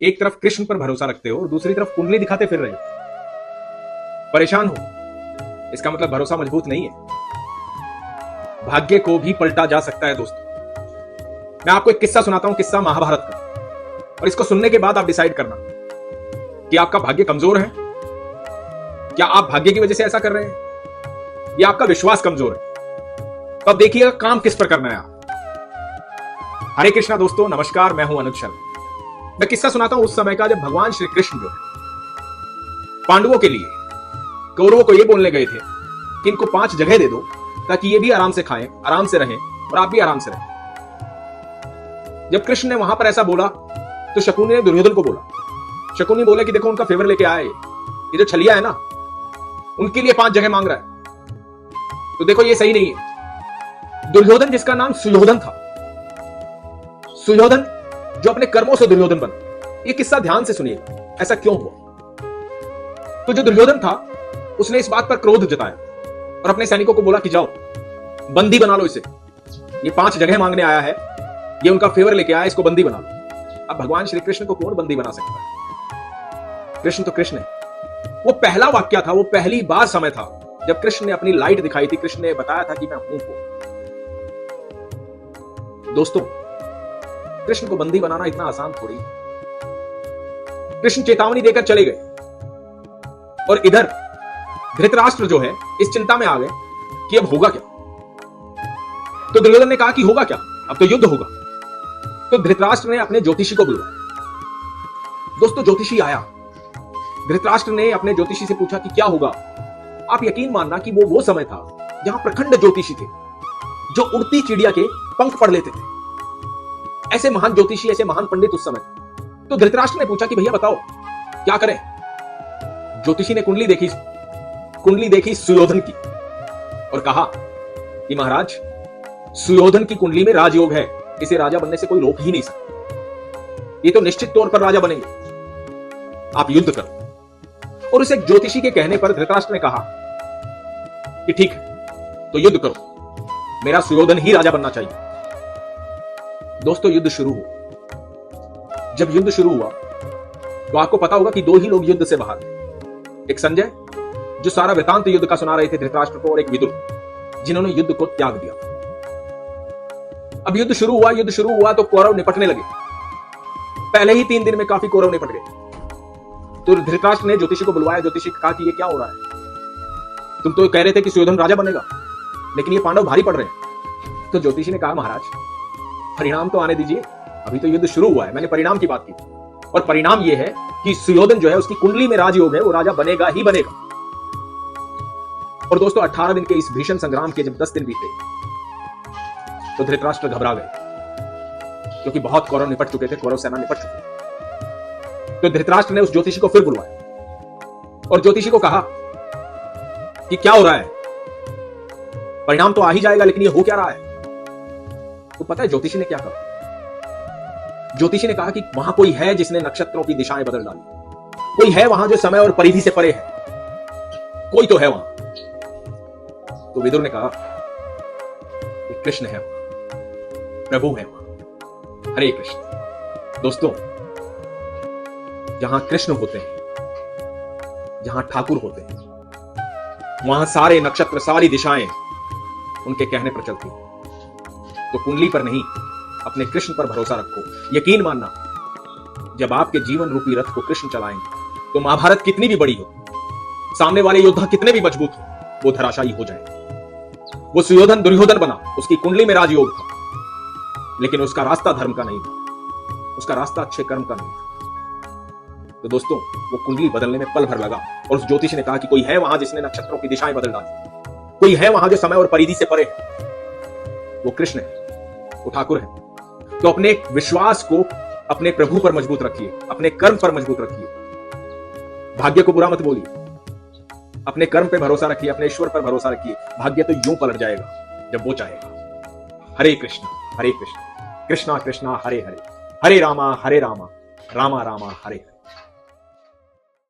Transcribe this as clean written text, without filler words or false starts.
एक तरफ कृष्ण पर भरोसा रखते हो और दूसरी तरफ कुंडली दिखाते फिर रहे हो, परेशान हो। इसका मतलब भरोसा मजबूत नहीं है। भाग्य को भी पलटा जा सकता है दोस्तों। मैं आपको एक किस्सा सुनाता हूं, किस्सा महाभारत का, और इसको सुनने के बाद आप डिसाइड करना कि आपका भाग्य कमजोर है, क्या आप भाग्य की वजह से ऐसा कर रहे हैं, या आपका विश्वास कमजोर है। तो अब देखिएगा काम किस पर करना है आप। हरे कृष्णा दोस्तों, नमस्कार, मैं हूं अनुज शर्मा। मैं किस्सा सुनाता हूं उस समय का जब भगवान श्री कृष्ण जो है पांडवों के लिए कौरवों को यह बोलने गए थे कि इनको 5 जगह दे दो ताकि ये भी आराम से खाएं, आराम से रहें और आप भी आराम से रहें। जब कृष्ण ने वहां पर ऐसा बोला तो शकुनी ने दुर्योधन को बोला। शकुनी बोले कि देखो उनका फेवर लेके आए, ये जो छलिया है ना, उनके लिए 5 जगह मांग रहा है, तो देखो ये सही नहीं है। दुर्योधन जिसका नाम सुयोधन था, सुयोधन जो अपने कर्मों से दुर्योधन बना। ये किस्सा ध्यान से सुनिएगा, ऐसा क्यों हुआ। तो जो दुर्योधन था उसने इस बात पर क्रोध जताया और अपने सैनिकों को बोला कि जाओ बंदी बना लो इसे, ये 5 जगह मांगने आया है, ये उनका फेवर लेके आया, इसको बंदी बना लो। अब भगवान श्री कृष्ण को कौन बंदी बना सकता है? कृष्ण तो कृष्ण है। वो पहला वाक्य था, वो पहली बार समय था जब कृष्ण ने अपनी लाइट दिखाई थी, कृष्ण ने बताया था कि मैं हूं को। दोस्तों, कृष्ण को बंदी बनाना इतना आसान थोड़ी। कृष्ण चेतावनी देकर चले गए और इधर धृतराष्ट्र जो है इस चिंता में आ गए कि अब होगा क्या। तो दुर्योधन ने कहा कि होगा क्या, अब तो युद्ध होगा। तो धृतराष्ट्र ने अपने ज्योतिषी को बुलवाया। दोस्तों, ज्योतिषी आया। धृतराष्ट्र ने अपने ज्योतिषी से पूछा कि क्या होगा। आप यकीन मानना कि वो समय था जहां प्रखंड ज्योतिषी थे जो उड़ती चिड़िया के पंख पढ़ लेते थे। ऐसे महान ज्योतिषी, ऐसे महान पंडित उस समय। तो धृतराष्ट्र ने पूछा कि भैया बताओ क्या करें। ज्योतिषी ने कुंडली देखी सुयोधन की और कहा कि महाराज, सुयोधन की कुंडली में राजयोग है, इसे राजा बनने से कोई रोक ही नहीं सकता, ये तो निश्चित तौर पर राजा बनेंगे, आप युद्ध करो। और उसे ज्योतिषी के कहने पर धृतराष्ट्र ने कहा कि ठीक है, तो युद्ध करो, मेरा सुयोधन ही राजा बनना चाहिए। दोस्तों, युद्ध शुरू हुआ। जब युद्ध शुरू हुआ तो आपको पता होगा कि 2 ही लोग युद्ध से बाहर थे। एक संजय जो सारा वृतांत युद्ध का सुना रहे थे धृतराष्ट्र को, और एक विदुर जिन्होंने युद्ध को त्याग दिया। अब युद्ध शुरू हुआ तो कौरव निपटने लगे। पहले ही 3 दिन में काफी कौरव निपट गए। तो धृतराष्ट्र ने ज्योतिषी को बुलवाया। ज्योतिषी कहा कि ये क्या हो रहा है, तुम तो कह रहे थे कि सुयोधन राजा बनेगा, लेकिन ये पांडव भारी पड़ रहे हैं। तो ज्योतिषी ने कहा महाराज, परिणाम तो आने दीजिए, अभी तो युद्ध शुरू हुआ है, मैंने परिणाम की बात की, और परिणाम यह है कि सुयोधन जो है उसकी कुंडली में राजयोग है, वो राजा बनेगा ही बनेगा। और दोस्तों, 18 दिन के इस भीषण संग्राम के जब 10 दिन बीते तो धृतराष्ट्र घबरा गए, क्योंकि बहुत कौरव निपट चुके थे, कौरव सेना निपट चुकी थी। तो धृतराष्ट्र ने उस ज्योतिषी को फिर बुलवाया और ज्योतिषी को कहा कि क्या हो रहा है, परिणाम तो आ ही जाएगा, लेकिन ये हो क्या रहा है। तो पता है ज्योतिषी ने क्या कहा? ज्योतिषी ने कहा कि वहां कोई है जिसने नक्षत्रों की दिशाएं बदल डाली, कोई है वहां जो समय और परिधि से परे है, कोई तो है वहां। तो विदुर ने कहा कि कृष्ण है, प्रभु है वहां। हरे कृष्ण। दोस्तों, जहां कृष्ण होते हैं, जहां ठाकुर होते हैं, वहां सारे नक्षत्र, सारी दिशाएं उनके कहने पर चलती हैं। तो कुंडली पर नहीं, अपने कृष्ण पर भरोसा रखो। यकीन मानना, जब आपके जीवन रूपी रथ को कृष्ण चलाएंगे तो महाभारत कितनी भी बड़ी हो, सामने वाले योद्धा कितने भी मजबूत हो, वो धराशायी हो जाएंगे। वो सुयोधन दुर्योधन बना, उसकी कुंडली में राजयोग था, लेकिन उसका रास्ता धर्म का नहीं था, उसका रास्ता अच्छे कर्म का नहीं था। तो दोस्तों, वो कुंडली बदलने में पल भर लगा और उस ज्योतिषी ने कहा कि कोई है वहां जिसने नक्षत्रों की दिशाएं बदल डाली, कोई है वहां जो समय और परिधि से परे है, वो कृष्ण है, वो ठाकुर है। तो अपने विश्वास को अपने प्रभु पर मजबूत रखिए, अपने कर्म पर मजबूत रखिए, भाग्य को बुरा मत बोलिए, अपने कर्म पे भरोसा रखिए, अपने ईश्वर पर भरोसा रखिए। भाग्य तो यूं पलट जाएगा जब वो चाहेगा। हरे कृष्ण, कृष्णा कृष्णा हरे हरे, हरे रामा रामा रामा हरे हरे।